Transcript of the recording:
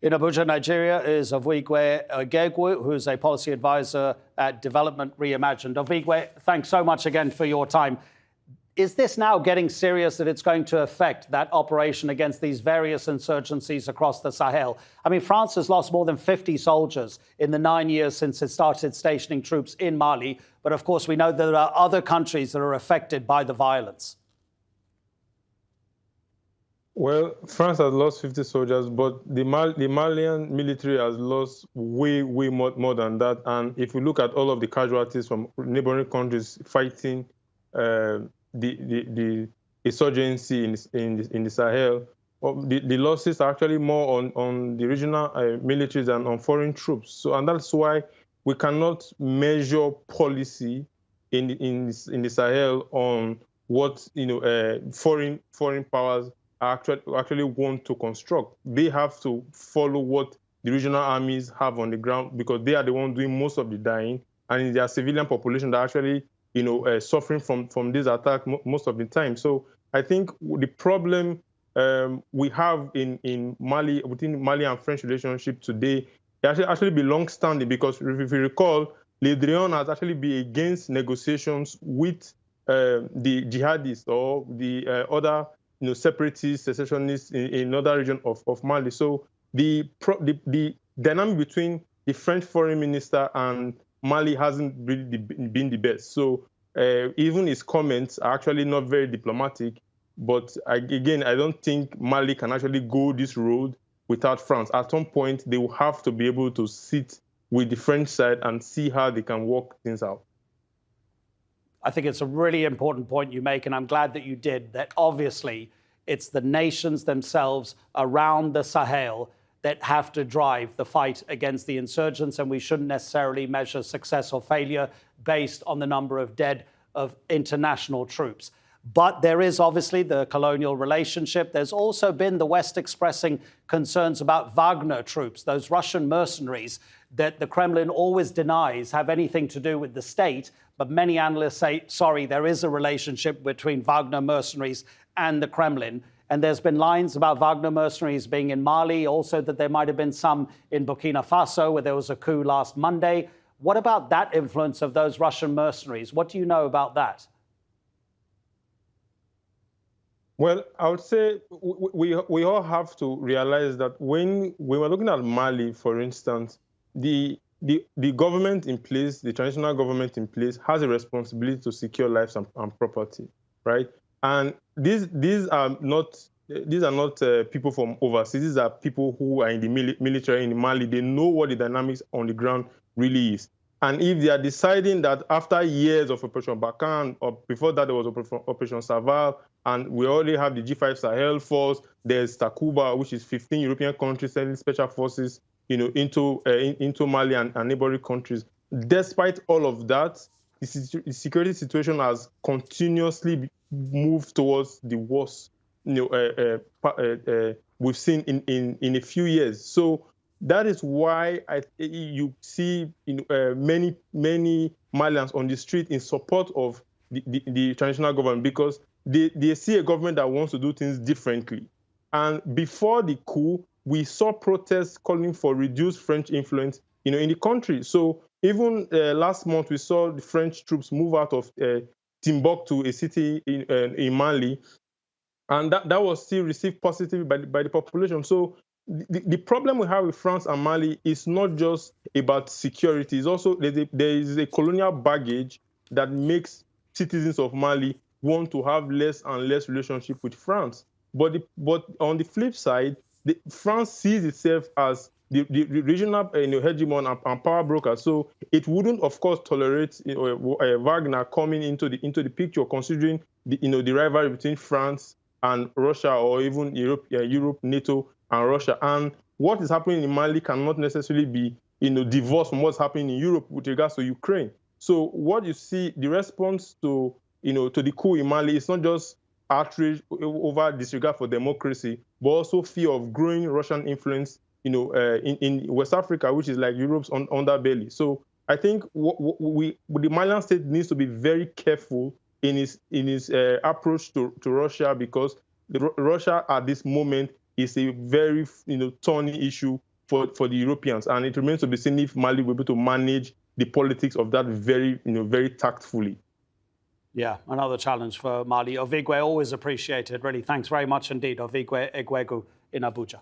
In Abuja, Nigeria, is Ovigwe Eguegu, who is a policy advisor at Development Reimagined. Ovigwe, thanks so much again for your time. Is this now getting serious that it's going to affect that operation against these various insurgencies across the Sahel? I mean, France has lost more than 50 soldiers in the 9 years since it started stationing troops in Mali. But of course, we know that there are other countries that are affected by the violence. Well, France has lost 50 soldiers, but the Malian military has lost way more than that. And if you look at all of the casualties from neighboring countries fighting the insurgency in the Sahel, the losses are actually more on the regional militaries than on foreign troops. So, and that's why we cannot measure policy in the Sahel on what foreign powers actually want to construct. They have to follow what the regional armies have on the ground, because they are the ones doing most of the dying, and in their civilian population that actually suffering from this attack most of the time. So I think the problem we have in Mali, within Mali and French relationship today, it actually be long-standing, because if you recall, Le Drian has actually been against negotiations with the jihadists or the other separatists, secessionists in another region of Mali. So the dynamic between the French foreign minister and Mali hasn't really been the best. So even his comments are actually not very diplomatic. But again, I don't think Mali can actually go this road without France. At some point, they will have to be able to sit with the French side and see how they can work things out. I think it's a really important point you make, and I'm glad that you did, that obviously it's the nations themselves around the Sahel that have to drive the fight against the insurgents, and we shouldn't necessarily measure success or failure based on the number of dead of international troops. But there is obviously the colonial relationship. There's also been the West expressing concerns about Wagner troops, those Russian mercenaries that the Kremlin always denies have anything to do with the state. But many analysts say, sorry, there is a relationship between Wagner mercenaries and the Kremlin. And there's been lines about Wagner mercenaries being in Mali, also that there might have been some in Burkina Faso, where there was a coup last Monday. What about that influence of those Russian mercenaries? What do you know about that? Well, I would say we all have to realize that when we were looking at Mali, for instance, the government in place, the transitional government in place, has a responsibility to secure lives and property, right? And these are not people from overseas. These are people who are in the military in Mali. They know what the dynamics on the ground really is. And if they are deciding that after years of Operation Barkhane, or before that there was Operation Saval, and we already have the G5 Sahel force, there's Takuba, which is 15 European countries sending special forces, into Mali and neighboring countries. Despite all of that, the security situation has continuously moved towards the worst we've seen in a few years. So that is why you see many Malians on the street in support of the transitional government, because they see a government that wants to do things differently. And before the coup, we saw protests calling for reduced French influence in the country. So even last month, we saw the French troops move out of Timbuktu, a city in Mali, and that was still received positively by the population. So the problem we have with France and Mali is not just about security. It's also there is a colonial baggage that makes citizens of Mali want to have less and less relationship with France. But on the flip side, France sees itself as the regional hegemon and power broker. So it wouldn't, of course, tolerate Wagner coming into the picture, considering the rivalry between France and Russia, or even Europe, NATO, and Russia. And what is happening in Mali cannot necessarily be divorced from what's happening in Europe with regards to Ukraine. So what you see, the response to the coup in Mali is not just outrage over disregard for democracy, but also fear of growing Russian influence in West Africa, which is like Europe's underbelly. So I think the Malian state needs to be very careful in its approach to Russia, because Russia at this moment is a very thorny issue for the Europeans. And it remains to be seen if Mali will be able to manage the politics of that very tactfully. Yeah, another challenge for Mali. Ovigwe, always appreciated, really. Thanks very much indeed, Ovigwe Eguegu in Abuja.